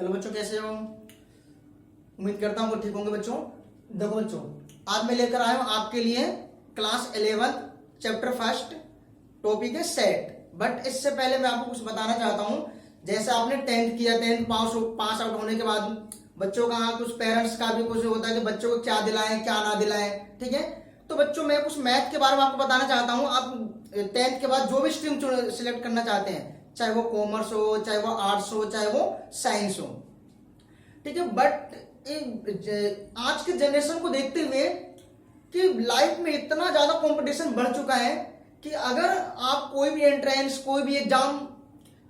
Hello बच्चों, कैसे हो? उम्मीद करता हूँ ठीक होंगे बच्चों। देखो बच्चों, आज मैं लेकर आया हूँ आपके लिए क्लास 11 चैप्टर फर्स्ट टॉपिक है सेट। बट इससे पहले मैं आपको कुछ बताना चाहता हूँ। जैसे आपने 10th किया, 10th पास आउट होने के बाद बच्चों का कुछ पेरेंट्स का भी कुछ होता है कि बच्चों को क्या दिलाएं क्या ना दिलाएं, ठीक है। तो बच्चों मैं कुछ मैथ के बारे में आपको बताना चाहता हूँ। आप 10th के बाद जो भी स्ट्रीम सिलेक्ट करना चाहते हैं, चाहे वो कॉमर्स हो, चाहे वो आर्ट्स हो, चाहे वो साइंस हो, ठीक है। बट आज के जनरेशन को देखते हुए कि लाइफ में इतना ज्यादा कंपटीशन बढ़ चुका है कि अगर आप कोई भी एंट्रेंस, कोई भी एग्जाम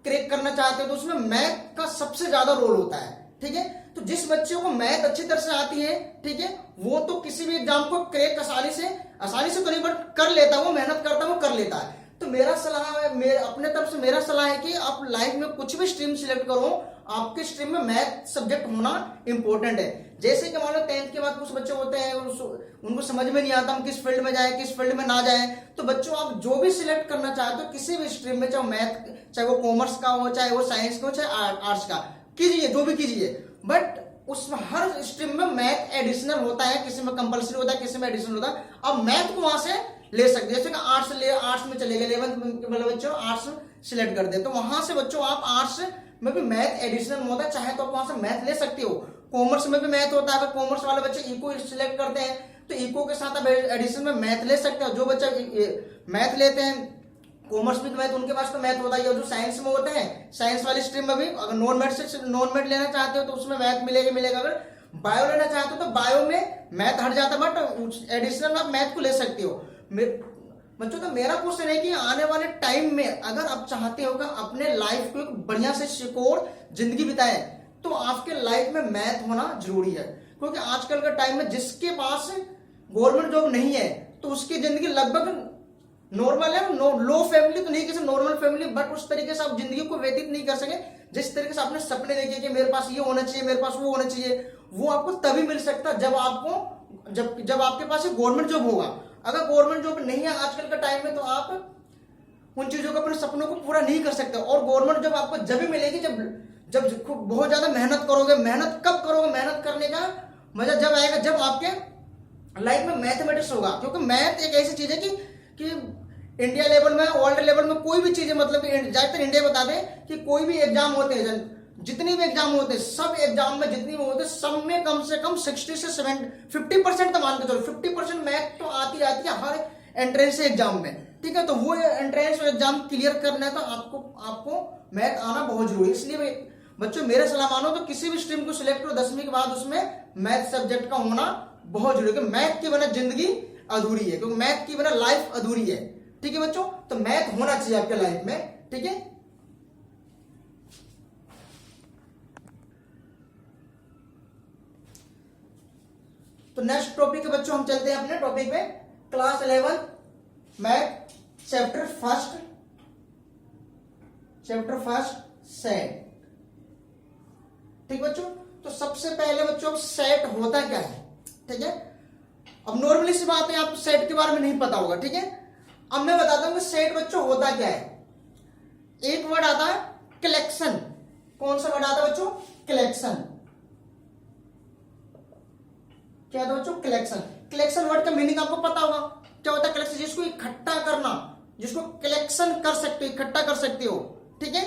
क्रैक करना चाहते हो तो उसमें मैथ का सबसे ज्यादा रोल होता है, ठीक है। तो जिस बच्चे को मैथ अच्छी तरह से आती है, ठीक है, वो तो किसी भी एग्जाम को क्रैक आसानी से तो नहीं बट कर लेता है, वो मेहनत करता है, वो कर लेता है। तो मेरा सलाह है, अपने तरफ से मेरा सलाह है कि आप लाइफ में कुछ भी स्ट्रीम सिलेक्ट करो, आपके स्ट्रीम में मैथ सब्जेक्ट होना इंपॉर्टेंट है। जैसे कि मान लो 10th के बाद कुछ बच्चे होते हैं उनको समझ में नहीं आता हम किस फील्ड में जाए, किस फील्ड में ना जाए। तो बच्चों आप जो भी सिलेक्ट करना चाहते हो किसी भी स्ट्रीम में, चाहे मैथ, चाहे वो कॉमर्स का हो, चाहे वो साइंस का हो, चाहे आर्ट्स का, कीजिए जो भी कीजिए। बट उसमें हर स्ट्रीम में मैथ एडिशनल होता है, किसी में कंपलसरी होता है, किसी में एडिशनल होता है। अब मैथ को वहां से ले सकते हैं। जैसे कि आर्ट्स में चले गए, 11th मतलब बच्चों आर्ट्स सिलेक्ट कर दे तो वहां से बच्चों आप आर्ट्स में भी मैथ एडिशनल होता है, चाहे तो आप वहां से मैथ ले सकते हो। कॉमर्स में भी मैथ होता है, अगर कॉमर्स वाले बच्चे इको सिलेक्ट करते हैं तो इको के साथ आप एडिशन में मैथ ले सकते हो। जो बच्चे मैथ लेते हैं कॉमर्स में, मैथ उनके पास तो मैथ होता ही है। जो साइंस में होते हैं, साइंस वाली स्ट्रीम में भी अगर नॉन मैथ लेना चाहते हो तो उसमें मैथ मिलेगा। अगर बायो लेना चाहते हो तो बायो में मैथ हट जाता है, बट एडिशनल आप मैथ को ले सकते हो। बच्चों तो मेरा क्वेश्चन है कि आने वाले टाइम में अगर आप चाहते हो कि अपने लाइफ को एक बढ़िया से सिक्योर जिंदगी बिताए तो आपके लाइफ में मैथ होना जरूरी है। क्योंकि आजकल के टाइम में जिसके पास गवर्नमेंट जॉब नहीं है तो उसकी जिंदगी लगभग नॉर्मल है, लो फैमिली तो नहीं, किसी नॉर्मल फैमिली, बट उस तरीके से आप जिंदगी को व्यतीत नहीं कर सके जिस तरीके से आपने सपने देखे कि मेरे पास ये होना चाहिए, मेरे पास वो होना चाहिए। वो आपको तभी मिल सकता जब आपके पास गवर्नमेंट जॉब होगा। अगर गवर्नमेंट जॉब नहीं है आजकल के टाइम में तो आप उन चीजों को, अपने सपनों को पूरा नहीं कर सकते। और गवर्नमेंट जॉब आपको जब भी मिलेगी जब बहुत ज्यादा मेहनत करोगे। मेहनत कब करोगे? मेहनत करने का मजा जब आएगा जब आपके लाइफ में मैथमेटिक्स होगा। क्योंकि मैथ एक ऐसी चीज है कि इंडिया लेवल में, वर्ल्ड लेवल में कोई भी चीजें, मतलब ज्यादातर इंडिया बता दें कि कोई भी एग्जाम होते हैं, जितनी भी एग्जाम होते हैं, सब एग्जाम में जितनी भी होते हैं, सब में कम से कम 60 से 50% तो मान के चलो 50% मैथ तो आती है हर एंट्रेंस एग्जाम में, ठीक है। तो वो एंट्रेंस एग्जाम क्लियर करना है तो आपको मैथ आना बहुत जरूरी है। इसलिए बच्चों मेरे सलाह मानो तो किसी भी स्ट्रीम को सिलेक्ट करो 10वीं के बाद, उसमें मैथ सब्जेक्ट का होना बहुत जरूरी है। मैथ के बिना जिंदगी अधूरी है, क्योंकि मैथ के बिना लाइफ अधूरी है, ठीक है बच्चों। तो मैथ होना चाहिए आपके लाइफ में, ठीक है। तो नेक्स्ट टॉपिक है बच्चों, हम चलते हैं अपने टॉपिक में। Class 11 math chapter first set, ठीक बच्चों। तो सबसे पहले बच्चों सेट होता क्या है, ठीक है। अब नॉर्मली सी बात है, आपको सेट के बारे में नहीं पता होगा, ठीक है। अब मैं बताता हूं कि सेट बच्चों होता क्या है। एक वर्ड आता है कलेक्शन। कौन सा वर्ड आता है बच्चों? कलेक्शन। क्या था बच्चों? कलेक्शन। कलेक्शन वर्ड का मीनिंग आपको पता होगा क्या होता है? कलेक्शन, जिसको इकट्ठा करना, जिसको कलेक्शन कर सकते हो, इकट्ठा कर सकते हो, ठीक है।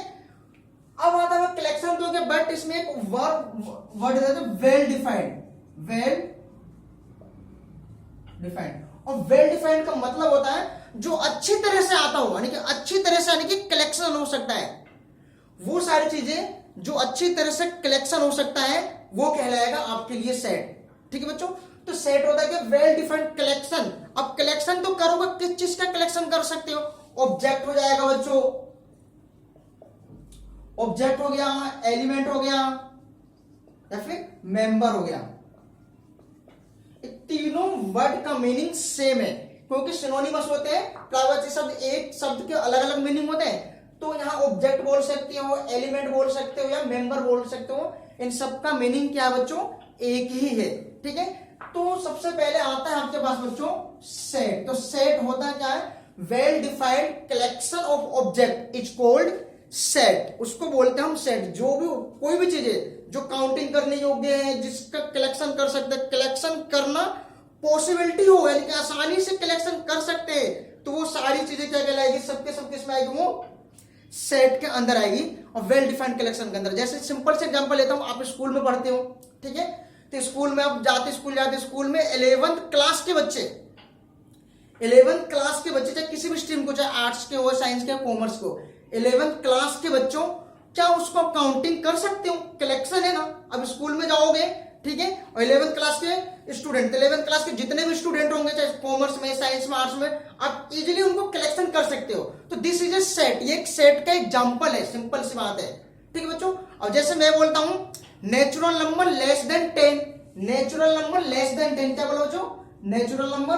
अब आता है कलेक्शन तो क्या, बट इसमें एक वर्ड है वेल डिफाइंड। और वेल डिफाइंड का मतलब होता है जो अच्छी तरह से आता हो, यानी कि अच्छी तरह से, यानी कि कलेक्शन हो सकता है। वो सारी चीजें जो अच्छी तरह से कलेक्शन हो सकता है वो कहलाएगा आपके लिए सेट, ठीक है बच्चों। तो सेट होता है कि वेल डिफाइंड कलेक्शन। अब कलेक्शन तो करोगे, किस चीज का कलेक्शन कर सकते हो? ऑब्जेक्ट हो जाएगा बच्चों, ऑब्जेक्ट हो गया, एलिमेंट हो गया, या फिर मेंबर हो गया। तीनों वर्ड का मीनिंग सेम है क्योंकि सिनोनिमस होते हैं। प्रायवाची शब्द एक शब्द के अलग अलग मीनिंग होते हैं। तो यहाँ ऑब्जेक्ट बोल सकते हो, एलिमेंट बोल सकते हो, या मेंबर बोल सकते हो। इन सब का मीनिंग क्या है बच्चों? एक ही है, ठीक है। तो सबसे पहले आता है आपके पास बच्चों सेट। तो सेट होता है क्या है? Well defined collection of object is called set. उसको बोलते हैं हम सेट। जो भी कोई भी चीज है जो काउंटिंग करने योग्य है, जिसका कलेक्शन कर सकते हैं, कलेक्शन करना पॉसिबिलिटी हो, यानी कि आसानी से कलेक्शन कर सकते हैं, तो वो सारी चीजें क्या कहलाएगी, सबके सब किसमें आएगी, वो सेट के अंदर आएगी और वेल डिफाइंड कलेक्शन के अंदर। जैसे सिंपल से एग्जांपल लेता हूं, आप स्कूल में पढ़ते हो, ठीक है, तो स्कूल में आप जाते स्कूल में 11th क्लास के बच्चे, 11th क्लास के बच्चे, चाहे किसी भी स्ट्रीम को, चाहे आर्ट्स के हो, साइंस के हो, कॉमर्स को, 11th क्लास के बच्चों, क्या उसको काउंटिंग कर सकते हो, कलेक्शन है ना। अब स्कूल में जाओगे, ठीक है, और 11th क्लास के स्टूडेंट, 11th क्लास के जितने भी स्टूडेंट होंगे, चाहे कॉमर्स में, साइंस में, आर्ट्स में, आप इजीली उनको कलेक्शन कर सकते हो। तो दिस इज ए सेट, ये एक सेट का एग्जांपल है, सिंपल सी बात है, ठीक है बच्चों। और जैसे मैं बोलता हूं natural number less than 10, natural number less than 10, क्या बोलो बच्चों, नेचुरल नंबर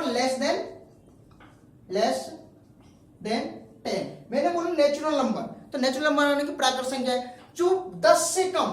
लेस देन 10, मैंने बोला नेचुरल नंबर, तो नेचुरल नंबर यानी कि प्राकृत संख्या है जो 10 से कम,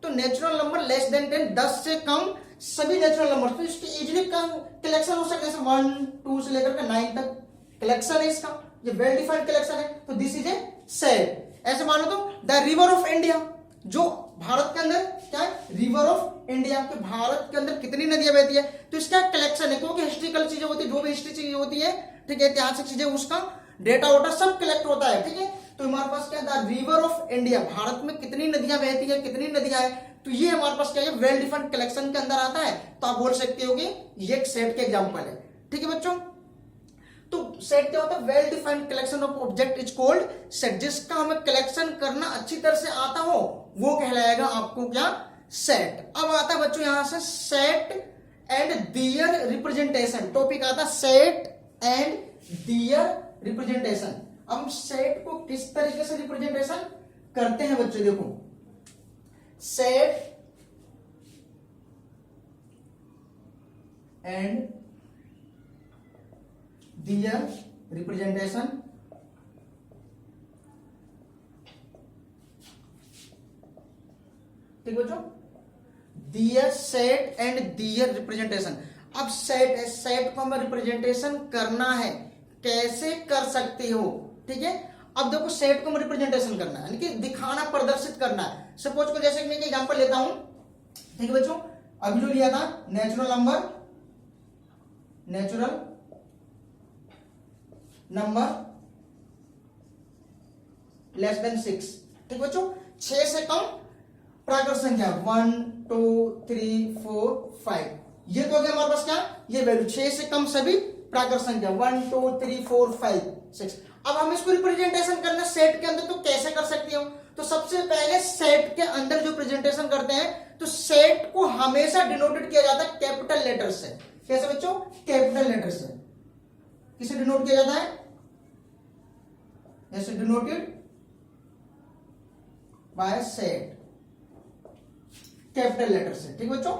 तो नेचुरल नंबर लेस देन 10, 10 से कम सभी नेचुरल नंबर, तो इसकी इजीली कलेक्शन हो सकता है, जैसे 1 2 से लेकर के 9 तक कलेक्शन है इसका, ये वेल डिफाइंड कलेक्शन है, तो दिस इज ए सेट। ऐसे मानो तो द रिवर ऑफ इंडिया, जो भारत के अंदर क्या है, रिवर ऑफ इंडिया, कि भारत के अंदर कितनी नदियां बहती है, तो इसका कलेक्शन है, क्योंकि हिस्ट्रिकल चीजें होती है, जो भी हिस्ट्री चीजें होती है, ठीक है, ऐतिहासिक चीजें, उसका डेटा वोटा सब कलेक्ट होता है, ठीक है। तो हमारे पास क्या था, रिवर ऑफ इंडिया, भारत में कितनी नदियां बहती है, कितनी नदियां है, तो ये हमारे पास क्या है, वेल डिफाइंड कलेक्शन के अंदर आता है, तो आप बोल सकते हो कि ये एक सेट के एग्जांपल है, ठीक है बच्चों। तो सेट क्या होता है, well defined collection of object is called set, जिसका हमें कलेक्शन करना अच्छी तरह से आता हो वो कहलाएगा आपको क्या, सेट। अब आता है बच्चों यहां से set and their representation, topic आता है सेट एंड दियर रिप्रेजेंटेशन। हम सेट को किस तरीके से रिप्रेजेंटेशन करते हैं बच्चों, देखो सेट एंड दियर रिप्रेजेंटेशन, ठीक बच्चों, दियर सेट एंड दियर रिप्रेजेंटेशन। अब सेट है, सेट को हमें रिप्रेजेंटेशन करना है, कैसे कर सकते हो, ठीक है। अब देखो सेट को हमें रिप्रेजेंटेशन करना है, यानी कि दिखाना, प्रदर्शित करना है। सपोज को जैसे मैं एक एग्जांपल लेता हूं, ठीक है बच्चों, अभी जो लिया था नेचुरल नंबर लेस देन 6, ठीक बच्चों, 6 से कम प्राकृत संख्या 1 2 3 4 5, ये तो हो गया हमारे पास क्या, ये वैल्यू 6 से कम सभी प्राकृत संख्या 1 2 3 4 5 6। अब हम इसको रिप्रेजेंटेशन करना सेट के अंदर, तो कैसे कर सकते हो, तो सबसे पहले सेट के अंदर जो प्रेजेंटेशन करते हैं, तो सेट को हमेशा डिनोटेड किया जाता है कैपिटल लेटर से। कैसे बच्चों, कैपिटल लेटर से। किसे डिनोट किया जाता है, जैसे denoted by set, capital letter से, ठीक बच्चों,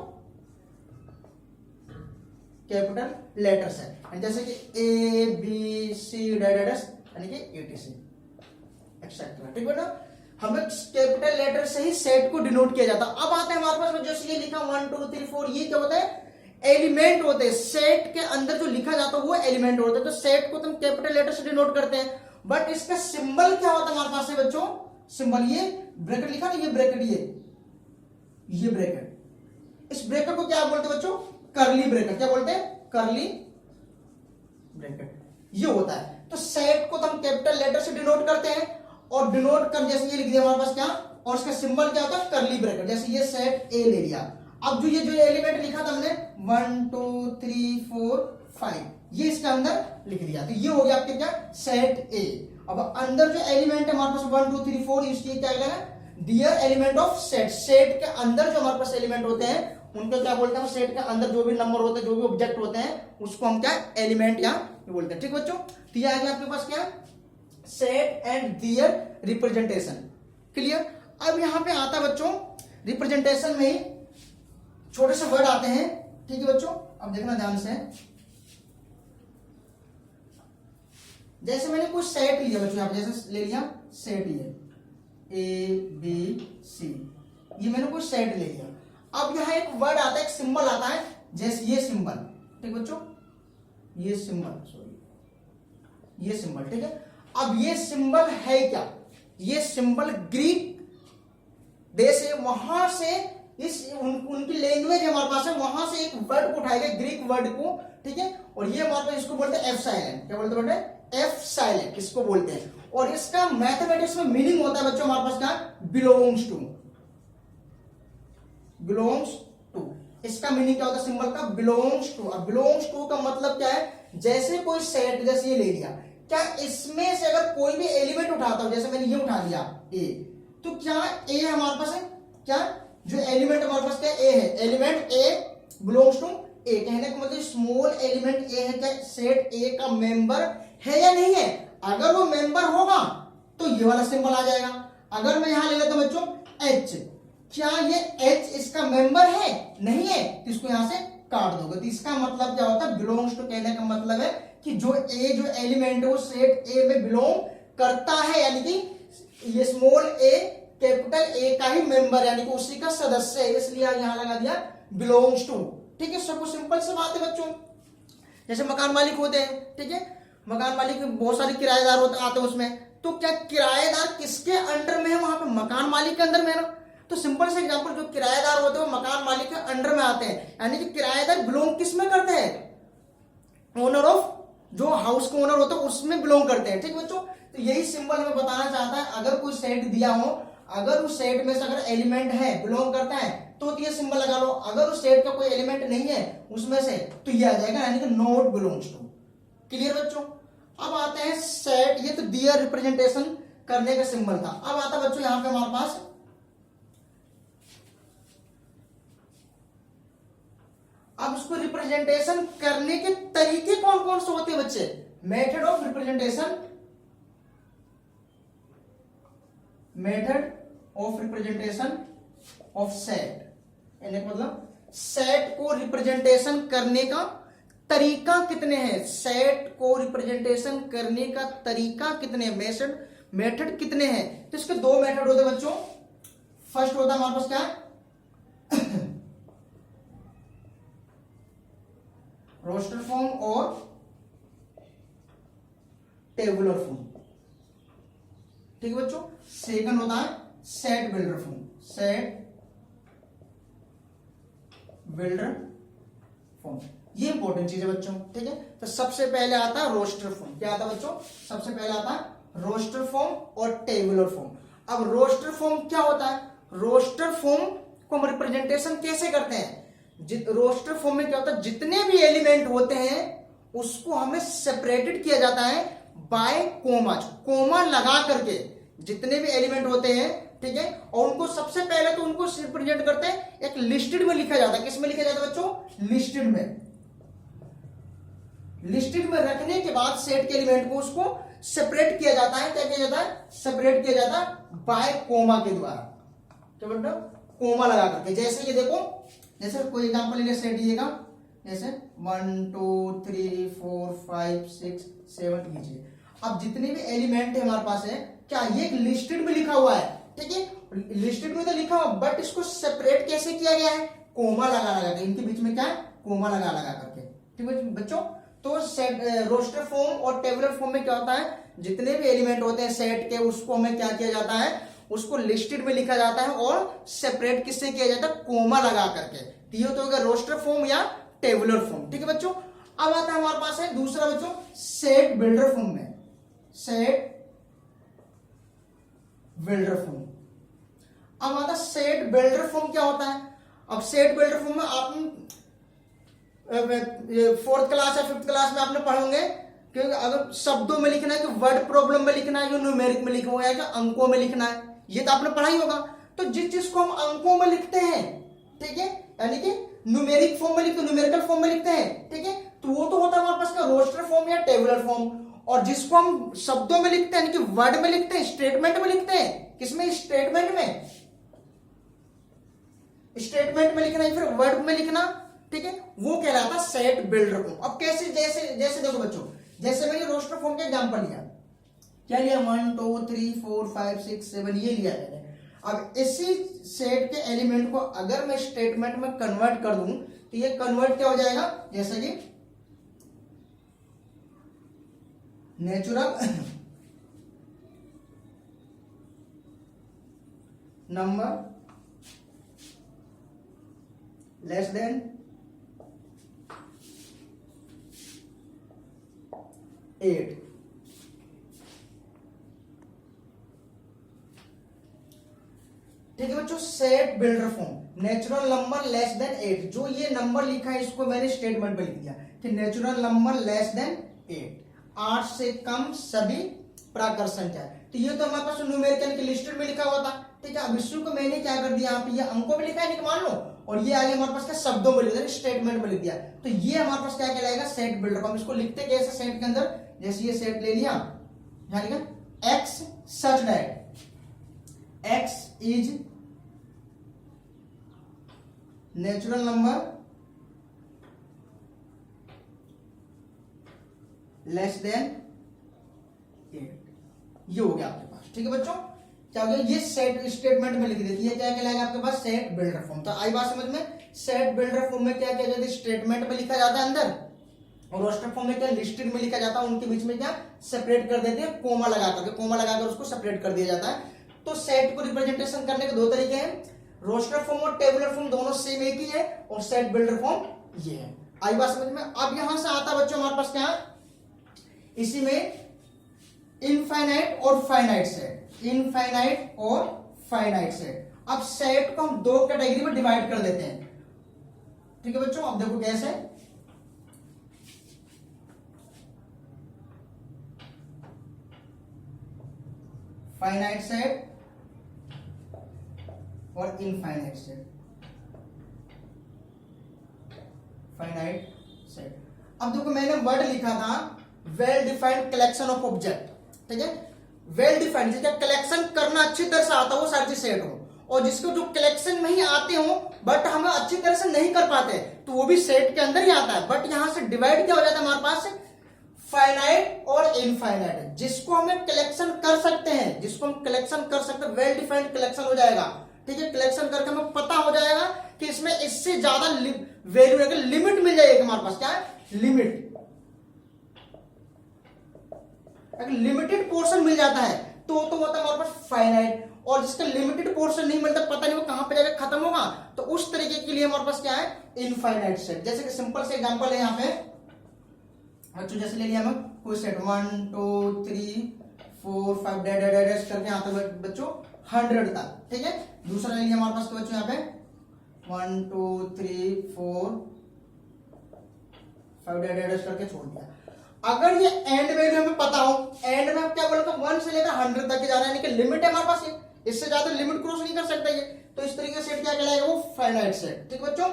कैपिटल लेटर्स है, जैसे कि ए बी सी डेडेडस, यानी कि एटीसी एक्सेट्रा, ठीक है ना। हमें कैपिटल लेटर से ही सेट को डिनोट किया जाता है। अब आते हैं हमारे पास जैसे ये लिखा 1 2 3 4, ये क्या होता है, एलिमेंट होते हैं, सेट के अंदर जो लिखा जाता है वो एलिमेंट होते हैं, तो सेट को तुम कैपिटल लेटर से डिनोट करते हैं। बट इसका सिंबल क्या होता है हमारे पास है बच्चों, सिंबल ये ब्रैकेट लिखा ना, ये ब्रैकेट, ये ब्रैकेट, इस ब्रैकेट को क्या बोलते हैं बच्चों, करली ब्रैकेट, क्या बोलते हैं, करली ब्रैकेट, ये होता है। तो सेट को तो हम कैपिटल लेटर से डिनोट करते हैं, और डिनोट कर जैसे ये लिख दिया हमारे पास क्या, और इसका सिंबल क्या होता है, करली ब्रैकेट, जैसे ये सेट ए ले लिया। अब जो एलिमेंट लिखा था हमने 1 2 3 4 5, ये इसके अंदर लिख दिया, तो ये हो गया आपके क्या, सेट ए। अब अंदर जो एलिमेंट है हमारे पास 1 2 3 4, इसकी क्या कहना है, their element of set, set के अंदर जो हमारे पास एलिमेंट होते हैं उनको क्या बोलते हैं, सेट के अंदर जो भी नंबर होते हैं, जो भी ऑब्जेक्ट होते हैं, उसको हम क्या, एलिमेंट या बोलते हैं, ठीक बच्चों। तो ये आ गया आपके पास क्या, set and their representation, clear. अब यहां पे आता है बच्चों, रिप्रेजेंटेशन में ही छोटे से वर्ड आते हैं, ठीक है बच्चों, अब देखना ध्यान से। जैसे मैंने कुछ सेट लिया बच्चों, आप जैसे ले लिया सेट, ये ए बी सी, ये मैंने कुछ सेट ले लिया। अब यहां एक वर्ड आता है, एक सिंबल आता है, जैसे ये सिंबल, ठीक बच्चों, ये सिंबल, सॉरी ये सिंबल, ठीक है। अब ये सिंबल है क्या, ये सिंबल ग्रीक देश है, वहां से उनकी लैंग्वेज हमारे पास है, वहां से एक वर्ड को उठाएगा, ग्रीक वर्ड को, ठीक है। और ये हमारे पास इसको बोलते हैं एप्सिलॉन। क्या बोलते हैं? एप्सिलॉन किसको बोलते हैं। और इसका मैथमेटिक्स में मीनिंग होता है बच्चों हमारे पास क्या? Belongs to. बिलोंग्स टू, इसका मीनिंग क्या होता है सिंबल का? Belongs to. अब बिलोंग्स टू का मतलब क्या है? जैसे कोई सेट, जैसे ये ले लिया, क्या इसमें से अगर कोई भी एलिमेंट उठाता हूं, जैसे मैंने ये उठा लिया ए, तो क्या ए हमारे पास है? क्या जो एलिमेंट हमारे पास क्या ए है? एलिमेंट ए बिलोंग्स टू ए। कहने का मतलब स्मॉल एलिमेंट ए है, क्या सेट ए का मेंबर है या नहीं है? अगर वो मेंबर होगा तो ये वाला सिंबल आ जाएगा। अगर मैं यहां ले लेता हूं बच्चों एच, क्या ये एच इसका मेंबर है? नहीं है, तो इसको यहां से काट दोगे। तो इसका मतलब क्या होता है? बिलोंग्स टू कहने का मतलब है कि जो एलिमेंट है वो सेट ए में बिलोंग करता है, यानी कि ये स्मॉल ए कैपिटल ए का ही मेंबर, यानी कि उसी का सदस्य है, इसलिए यहां लगा दिया बिलोंग्स टू। ठीक है, सबको सिंपल सी बात है बच्चों। जैसे मकान मालिक होते हैं, ठीक है, मकान मालिक बहुत सारे किराएदार होते आते हैं उसमें, तो क्या किराएदार किसके अंडर में है? वहां पे मकान मालिक के अंदर में है ना। तो सिंपल से एग्जांपल, जो किराएदार होते हैं वो मकान मालिक के अंडर में आते हैं, यानी कि किराएदार बिलोंग किस में करते हैं? ओनर ऑफ, जो हाउस का ओनर होता है उसमें बिलोंग करते हैं। ठीक बच्चों, तो यही सिंबल हमें बताना चाहता है। अगर कोई सेट दिया हो, अगर उस सेट में से अगर एलिमेंट है, बिलोंग करता है, तो ये सिंबल लगा लो। अगर उस सेट का कोई एलिमेंट नहीं है उसमें से, तो ये आ जाएगा, यानी कि नॉट बिलोंग्स टू। क्लियर बच्चों? अब आते हैं सेट, ये तो दियर रिप्रेजेंटेशन करने का सिंबल था। अब आता है बच्चों यहां पे हमारे पास, अब उसको रिप्रेजेंटेशन करने के तरीके कौन कौन से होते हैं बच्चे? Method of representation, method of representation of set, यानी मतलब सेट को रिप्रेजेंटेशन करने का तरीका कितने हैं? सेट को रिप्रेजेंटेशन करने का तरीका कितने हैं? मेथड कितने हैं? तो इसके दो मेथड होते हैं बच्चों। फर्स्ट होता है हमारे पास क्या है? रोस्टर फॉर्म और टेबुलर फॉर्म। ठीक है बच्चों। सेकंड होता है set builder form, set builder form. ये इंपॉर्टेंट चीज है बच्चों। ठीक है, तो सबसे पहले आता है रोस्टर फॉर्म। क्या आता है बच्चों? सबसे पहले आता है रोस्टर फॉर्म और टेबुलर फॉर्म। अब रोस्टर फॉर्म क्या होता है? रोस्टर फॉर्म को हम रिप्रेजेंटेशन कैसे करते हैं? रोस्टर फॉर्म में क्या होता है? जितने भी एलिमेंट होते हैं उसको हमें सेपरेटेड किया जाता है बाय कोमा, कोमा लगा करके जितने भी एलिमेंट होते हैं, ठीक है, और उनको सबसे पहले तो उनको रिप्रेजेंट करते हैं एक लिस्टेड में लिखा जाता है। किस में लिखा जाता है बच्चों? लिस्टेड में। लिस्टेड में रखने के बाद सेट के एलिमेंट को उसको सेपरेट किया जाता है। क्या किया जाता है? सेपरेट किया जाता है बाय कोमा के द्वारा। क्या मतलब? कोमा लगा करके। जैसे ये देखो, जैसे कोई एग्जांपल ले सेट दिएगा, जैसे 1 2 3 4 5 6 7 लीजिए। अब जितने भी एलिमेंट है हमारे पास है, क्या ये लिस्टेड में लिखा हुआ है? ठीक है, लिस्टेड में तो लिखा हुआ, बट इसको सेपरेट कैसे किया गया है? कोमा लगा लगा के, इनके बीच में क्या है? कोमा लगा लगा करके। ठीक है बच्चों, तो सेट रोस्टर फॉर्म और टेबुलर फॉर्म में क्या होता है? जितने भी एलिमेंट होते हैं सेट के, उसको हमें क्या किया जाता है? उसको लिस्टेड में लिखा जाता है और सेपरेट किससे किया जाता है? कोमा लगा करके। तो तो होगा रोस्टर फॉर्म या टेबुलर फॉर्म। ठीक है बच्चों। अब आता है हमारे पास है दूसरा बच्चों सेट बिल्डर फॉर्म में, सेट बिल्डर फॉर्म। अब आता है सेट बिल्डर फॉर्म क्या होता है? अब सेट बिल्डर फॉर्म में आप 4th क्लास या 5th क्लास में आपने पढ़ोगे कि अगर शब्दों में लिखना है, कि वर्ड प्रॉब्लम में लिखना है, जो न्यूमेरिक में लिखा हुआ है, कि अंकों में लिखना है, ये तो आपने पढ़ा ही होगा। तो जिस चीज को हम अंकों में लिखते हैं, ठीक है, यानी कि न्यूमेरिक फॉर्म में लिखते हैं, न्यूमेरिकल फॉर्म में लिखते हैं, ठीक है, तो वो तो होता है हमारे पास का रोस्टर फॉर्म या टेबुलर फॉर्म। और जिसको हम शब्दों में लिखते हैं, यानी कि वर्ड में लिखते हैं, स्टेटमेंट में लिखते हैं, किसमें? स्टेटमेंट में। स्टेटमेंट में लिखना है, फिर वर्ड में लिखना, ठीक है, वो कहलाता सेट बिल्डर फॉर्म। अब कैसे? जैसे जैसे देखो बच्चों, जैसे मैंने रोस्टर फॉर्म का एग्जांपल लिया, क्या लिया? 1 2 3 4 5 6 7 ये लिया मैंने। अब इसी सेट के एलिमेंट को अगर मैं स्टेटमेंट में कन्वर्ट कर दूं, तो ये कन्वर्ट क्या हो जाएगा? जैसे कि नेचुरल नंबर लेस देन 8। ठीक है बच्चों, set builder form natural number less than 8, जो ये नंबर लिखा है इसको मैंने स्टेटमेंट में लिख दिया कि नेचुरल नंबर लेस देन 8, 8 से कम सभी प्राकृत संख्या। तो ये तो हमारे पास न्यूमेरिकल की लिस्टेड में लिखा हुआ था। ठीक है, अब इसको को मैंने क्या कर दिया, यहाँ पे ये अंकों में लिखा है नहीं मान लो, और ये आगे हमारे पास क्या शब्दों में लिख दिया, स्टेटमेंट में लिख दिया। तो ये हमारे पास क्या कहलाएगा, सेट बिल्डर फॉर्म। इसको लिखते कैसे सेट के अंदर, जैसे ये सेट ले लिया, यहाँ लिखा x such that x is natural number less than 8, ये हो गया आपके पास। ठीक है बच्चों, क्या हो गया, ये सेट स्टेटमेंट में लिख देती है, क्या कहलाएगा आपके पास, सेट बिल्डर फॉर्म। तो आई बात समझ में, सेट बिल्डर फॉर्म में क्या किया जाता है, स्टेटमेंट में लिखा जाता है अंदर, और रोस्टर फॉर्म में क्या लिस्टेड में लिखा जाता है, उनके बीच में क्या सेपरेट कर देते हैं, कोमा लगा करके, कोमा लगाकर उसको सेपरेट कर दिया जाता है। तो सेट को रिप्रेजेंटेशन करने के दो तरीके हैं, रोस्टर फॉर्म और टेबुलर फॉर्म दोनों सेम एक ही है, और सेट बिल्डर फॉर्म ये है। आई बात समझ में। अब यहां से आता बच्चों हमारे पास क्या, इसी में इनफाइनाइट और फाइनाइट सेट, इनफाइनाइट और फाइनाइट सेट। अब सेट को हम दो कैटेगरी में डिवाइड कर देते हैं। ठीक है बच्चों, अब देखो कैसे, फाइनाइट सेट और इनफाइनाइट सेट, फाइनाइट सेट। अब देखो मैंने वर्ड लिखा था well defined collection of object. ठीक है, वेल डिफाइंड जिसका कलेक्शन करना अच्छी तरह से आता हो, वो सारी सेट हो, और जिसको जो कलेक्शन में ही आते हो बट हम अच्छी तरह से नहीं कर पाते, तो वो भी सेट के अंदर ही आता है। बट यहां से डिवाइड क्या हो जाता है हमारे पास, फाइनाइट और इनफाइनाइट। जिसको हमें कलेक्शन कर सकते हैं, जिसको हम कलेक्शन कर सकते हैं, वेल डिफाइंड कलेक्शन हो जाएगा। ठीक है, कलेक्शन करके हमें पता हो जाएगा कि इसमें इससे ज्यादा वैल्यू रहेगा, लिमिट मिल जाएगी हमारे पास, क्या है लिमिट, अगर लिमिटेड पोर्शन मिल जाता है तो होता है हमारे पास फाइनाइट, और जिसका लिमिटेड पोर्शन नहीं मिलता, पता नहीं वो कहां पे जाकर खत्म होगा, तो उस तरीके के लिए हमारे पास क्या है, इनफाइनाइट सेट। जैसे कि सिंपल से एग्जांपल है यहाँ पे बच्चों, जैसे ले लिया हम कोई सेट 1 2 3 4 5 डैश करके यहाँ तक बच्चों 100 तक। ठीक है, दूसरा ले लिया हमारे पास बच्चों यहाँ पे 1 2 3 4 5 डैश करके छोड़ दिया। अगर ये एंड वैल्यू हमें पता हो, एंड में क्या बोलता 1 से लेकर 100 तक जाना है, लेकिन लिमिट है हमारे पास, इससे ज्यादा लिमिट क्रॉस नहीं कर सकता ये, तो इस तरीके से सेट क्या कहलाएगा, वो फाइनाइट सेट। ठीक बच्चों,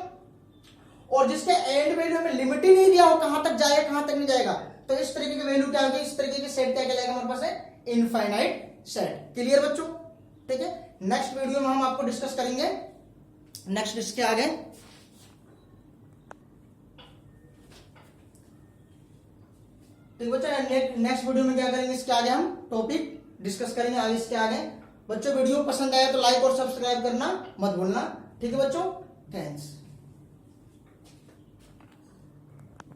और जिसके एंड वैल्यू हमें लिमिट ही नहीं दिया हो, कहां तक जाएगा कहां तक नहीं जाएगा, तो इस तरीके की वैल्यू क्या होगी, इस तरीके के सेट क्या कहलाएगा हमारे पास है, इनफाइनाइट सेट। क्लियर बच्चों। ठीक है, नेक्स्ट वीडियो में हम आपको डिस्कस करेंगे नेक्स्ट इसके आगे। ठीक बच्चों, नेक्स्ट वीडियो में क्या करेंगे, इसके आगे हम टॉपिक डिस्कस करेंगे आगे इसके आगे। बच्चों वीडियो पसंद आया तो लाइक और सब्सक्राइब करना मत भूलना। ठीक है बच्चों, थैंक्स।